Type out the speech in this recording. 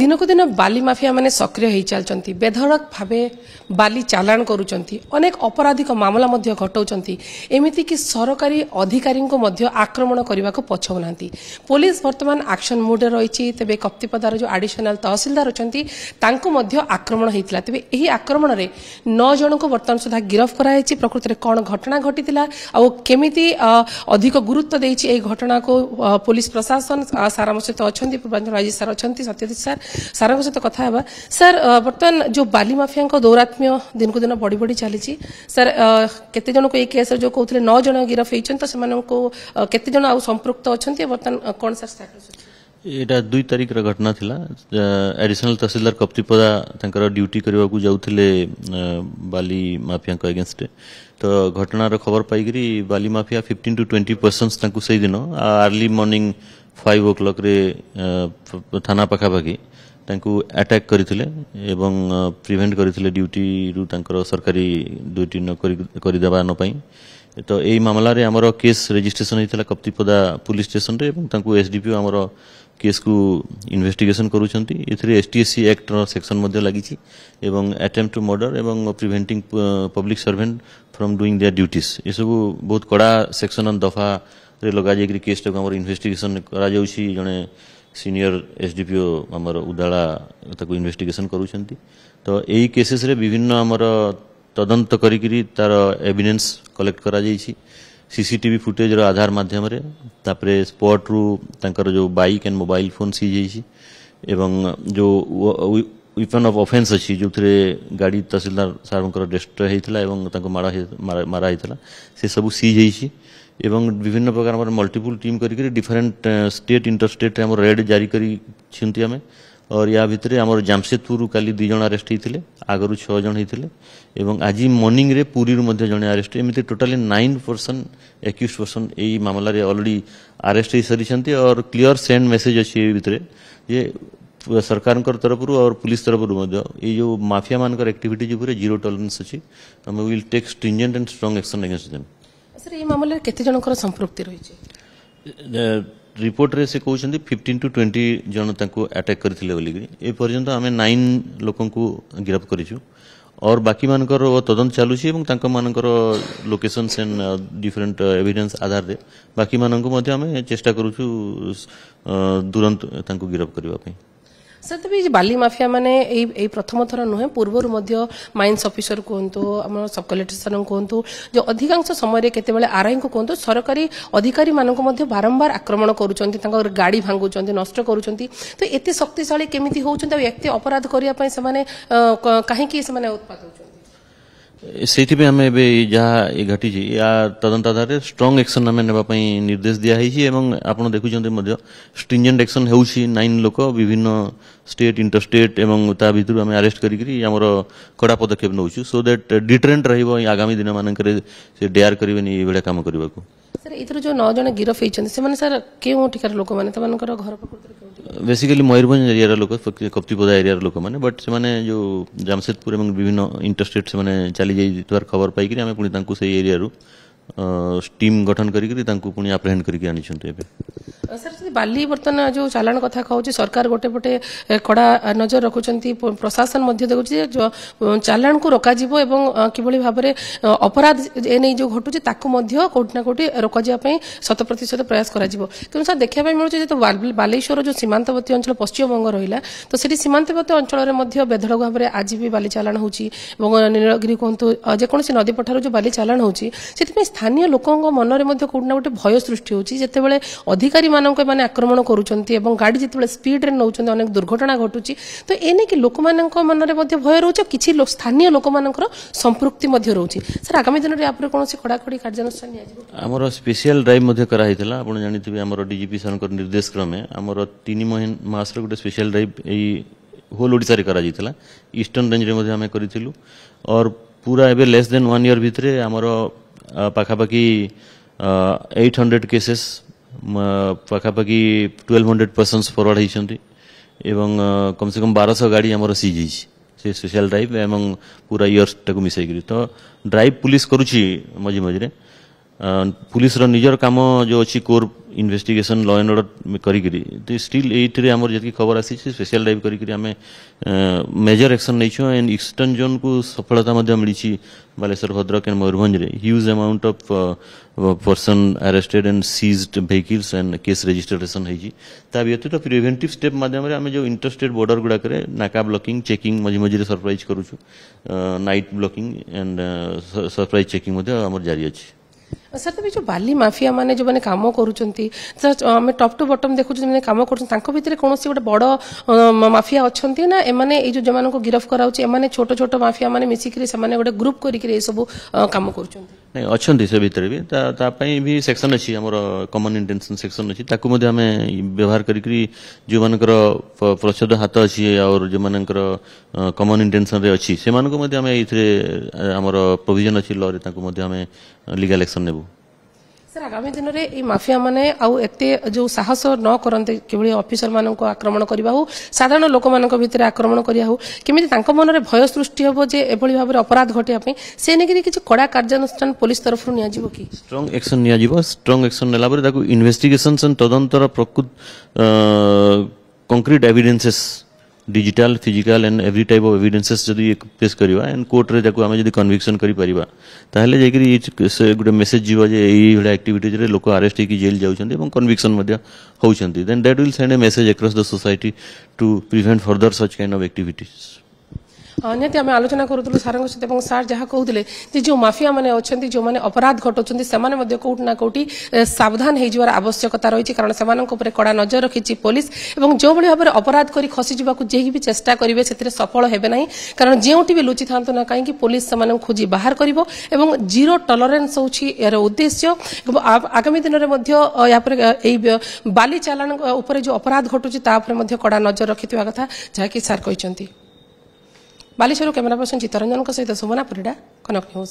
दिनक दिन बाली माफिया माने सक्रिय हो चलती बेधड़क भावे बाली चालाण करुँच अनेक अपराधिक मामला घटाऊँच एमती कि सरकारी अधिकारी आक्रमण करने को पछौना पुलिस वर्तमान एक्शन मुड रही तेज कप्तिपदार जो एडिशनल तहसिलदार अच्छा आक्रमण होता तेज यही आक्रमण में 9 जन को बर्तमान सुधा गिरफ्त कराई प्रकृति में कौन घटना घटी केमी अधिक गुरुत्व देती घटना को पुलिस प्रशासन सार आम सहित अच्छा पूर्वांचल आईजी सार अच्छा सत्यजित सार सारा सहित कथा है सर बर्तमान जो बाली माफिया दौरात्म्य दिन को दिन बढ़ी बढ़ी चली सर केते जन को ये केस जो कहते 9 जन गिरफ्त होती केते जन आउ संपृक्त अच्छा बर्तमान कौन सर स्टेटस एटा 2 तारिख घटना थिला एडिशनल तहसीलदार कप्तिपदा तंकर ड्यूटी करबा को जाउथिले बाली माफिया को अगेंस्ट तो घटनार खबर पाइकरी बाली माफिया 15 to 20 पर्सन्स तांकु सही दिन अर्ली मॉर्निंग 5 o'clock रे थाना पाखापाखि तांकु अटैक करथिले एवं प्रिवेंट करथिले ड्यूटी रु तांकर सरकारी ड्यूटी न करि देबा न पई तो एई मामला रे हमरो case registration होइतला Kaptipada police station रे एवं तांकु एसडीपीओ हमरो केस को इन्वेस्टिगेशन करूछंती एथरे एसटीएससी एक्ट रो सेक्शन मध्ये लागिछि एवं अटेम्प्ट टू मर्डर एवं preventing public servant from doing their duties ये सब बहुत कड़ा सेक्शन दफा रे लगा जाय केस को हमर इन्वेस्टिगेशन करा जाउछि जने सीनियर एसडीपीओ हमर उदाला ताको इन्वेस्टिगेशन करूछंती तो एई केसेस रे विभिन्न हमर तदंत करिकरी तार एविडेंस कलेक्ट करा जायछि सीसीटीवी फुटेज रो आधार माध्यम रे तापरे स्पॉट रु तांकर जो bike and mobile phone seize होइछि एवं जो वेपन ऑफ ऑफेंस अछि जोथरे गाड़ी तहसीलदार सारंकर डिस्ट्रॉय हेतिला एवं तांको मारा हेतिला से सब सीज होइछि एवं विभिन्न प्रकार हमर मल्टीपल टीम करिकरी डिफरेंट स्टेट इंटरस्टेट रे हमर रेड जारी करी छिंती हमें और या भितरे हमर जामशेदपुर काली 2 जन अरेस्ट हेतिले आगरु 6 जन हेतिले एवं आज मॉर्निंग रे पुरी रु मध्ये जने अरेस्ट एमिते टोटली 9 पर्सन एक्यूज्ड पर्सन एई मामला रे ऑलरेडी अरेस्ट हे सरिछंती और क्लियर सेंड मैसेज अछि ए भितरे जे सरकार तरफ और पुलिस तरफ ये जो माफिया मानकर एक्टिविटी जो जीरो टॉलरेंस अछि हम will take stringent and strong action against them sir ये मामले केते जनकर संपृक्ति रही छै रिपोर्ट रे से कहउछंती 15 to 20 जन तांको अटैक करथिले बोली ए पर्यंत हमें 9 लोकन को गिरफ्त करिछु और बाकी मानकर तदंत चालू छी एवं तांको मानकर लोकेशंस एंड डिफरेंट एविडेंस आधार रे बाकी माननको मध्ये हमें चेष्टा करूछु तुरंत तांको गिरफ्त करबा पई सर तभी बाली माफिया माने प्रथम थर नुहे पूर्वर माइन्स ऑफिसर कहतु आम सब कलेक्टर कहतु जो अधिकांश समय केतेबेले आरआई को कहतु सरकारी अधिकारी मानक बारंबार आक्रमण करुँच गाड़ी भांगुंट नष्ट करुँच तो एत शक्तिशाली केमी होती एत अपराध करने कहीं उत्पाद होती से आम जहाँ घटी या तदंत आधार स्ट्रांग एक्शन आम नापी निर्देश दिखाई आपड़ देखुं स्ट्रिंजेंट एक्शन हो 9 लोक विभिन्न स्टेट इंटरस्टेट एवं ता भितर आम अरेस्ट करमर कड़ा पदक्षेप नौ सो दैट डिटरेंट रगामी दिन मानक डेयर करेंगे ये कम करने को सर इधर जो 9 जन गिरफ्त होती सर क्यों ठिकार लोक मैंने घर प्रकृति बेसिकली मयूरभंज एरिया लोक कप्तिपदा एरिया लोक मैंने बट से जो जामशेदपुर एवं विभिन्न इंटरस्टेट से चली जाइए खबर पाई आम पुणी से एरिया टीम गठन करी आप्रेहेंड करके आनी सर बाली बर्तमान जो चालाण कथा कहूँ सरकार गोटे पटे कड़ा नजर रखुंट प्रशासन देखुं चालाण को रोकाजिबो एवं किभली भाव में अपराध एने जो घटुचे कोटि ना कोटि रोकाजिबा 100% प्रयास करा कि सर देखा मिलूँ जो बालेश्वर जो सीमांतवर्ती अंचल पश्चिमबंग रहा तो सीटी सीमांतवर्ती अंचल बेधड़क भाव में आज भी बाली चालाण होची नीलगिरी कहतु जेकोसी नदी पठार जो बाली चालाण होची स्थानीय लोकों मन में कोटि ना गोटे भय सृष्टि होची जेतेबेले अधिकारी माने आक्रमण करुँच गाड़ी जिते स्पीड रे नौचंती अनेक दुर्घटना घटुची तो एने कि लोक मन में भय रोचे किसी स्थानीय लोक मानकर संपृक्ति रोचे सर आगामी दिन में आप कौन कड़ाकड़ी कार्यानुष्ठान आमर स्पेशल ड्राइव कराइला आप जानते आमर डीजीपी सर निर्देश क्रमे आमर 3 मास गोटे स्पेशल ड्राइव यही होल ओडिशा रे करा जाइतला ईस्टर्न रेंज रे मध्ये हमें करिथिलु और पूरा एबे लेस देन 1 ईयर भितरे आमर पाखापाखि 800 केसेस पाखापाखि 1200 पर्सन्स फरवर्ड होती एवं कम से कम 1200 गाड़ी आमर सीज से स्पेशल ड्राइव एवं पूरा इयर्स टाक मिसाई तो ड्राइव पुलिस करुची मझे मझे पुलिस रो निजर काम जो अच्छी core investigation law and order करी स्टिल एइटरे हमर जति खबर आसी स्पेशल ड्राइव करी आमे मेजर एक्शन नै छु एंड ईस्टर्न जोन को सफलता मध्ये मिली बालेश्वर भद्रक एंड मयूरभंज रे huge amount of person arrested and seized vehicles and case registration है ता व्यतीत प्रिवेंटिव स्टेप माध्यम रे आमे जो इंटरस्टेट बॉर्डर गुडा करे नाका ब्लॉकिंग चेकिंग मझी मझी सरप्राइज करू छु night blocking and surprise checking मध्ये हमर जारी अछि। सर तबे जो बाली माफिया माने जो माने काम करूचंती हम टॉप टू बॉटम देखु जो माने काम करूचन तांको भितरे कोनोसी गोटे बड़ माफिया अछंती ना ए माने ए जो जमान को गिरफ्त कराउची ए माने छोटो छोटो माफिया माने मिसी करी से माने गोटे ग्रुप करी करी ए सब काम करूचंती नहीं अछंती से भितरे भी ता पई भी सेक्शन अछि हमर कॉमन इंटेंशन सेक्शन अछि ताकू मध्ये हमें व्यवहार करी करी जो मानकर प्रच्छद हाथ अछि और जो मानकर कॉमन इंटेंशन रे अछि से मान को मध्ये हमें इथरे हमर प्रोविजन अछि लॉ रे ताकू मध्ये हमें लीगल एक्शन नेबू। सर आगामी दिन में ये माफिया माने आउ एते जो साहस न करते किभଳି ऑफिसर मानन को आक्रमण करिबा हो साधारण लोक मानन भितर आक्रमण करिया हो केमिति तांको मन रे भय सृष्टि होबो जे एभଳି भाबरे अपराध घटिया पे से नेगिरी किछि कड़ा कार्यानुष्ठान पुलिस तरफ रु निया जिवो की स्ट्रांग एक्शन निया जिवो स्ट्रांग एक्शन नेला परे ताकू इन्वेस्टिगेशन सन तदंतर प्रकृत concrete evidences digital physical and every type of evidences जदी पेश करिवा एंड कोर्ट रे ताकू हमें जदी कन्विक्शन करि परिबा ताहले जेकरी से गुटे मेसेज जीवा जे एई हडा एक्टिविटीज रे लोक अरेस्ट की जेल जाउछन्ती एवं कन्विक्शन मध्ये होउछन्ती then that will send a message across the society to prevent further such kind of activities. निहती आम आलोचना करूँ सार सहित सार जहाँ कहते जो माफिया मैंने अच्छा जो मैंने अपराध घटाऊँ से कौटि ना कौटि सावधान हो आवश्यकता रही कारण से कड़ा नजर रखी पुलिस और जो भाई भाव में अपराध कर खसी जावाक जे भी चेष्टा करेंगे से सफल हेबे ना कारण जोटी भी लुचि था ना कहीं पुलिस से खोजी बाहर कर जीरो टलरेन्स होची यार उद्देश्य आगामी दिन में बाली चालाण उपर जो अपराध घटुची कड़ा नजर रखि कथा जहाँकि सार कहते बालेश्वर कैमरा पर्सन चित्तरंजन सहित सुमना परिडा कनक न्यूज।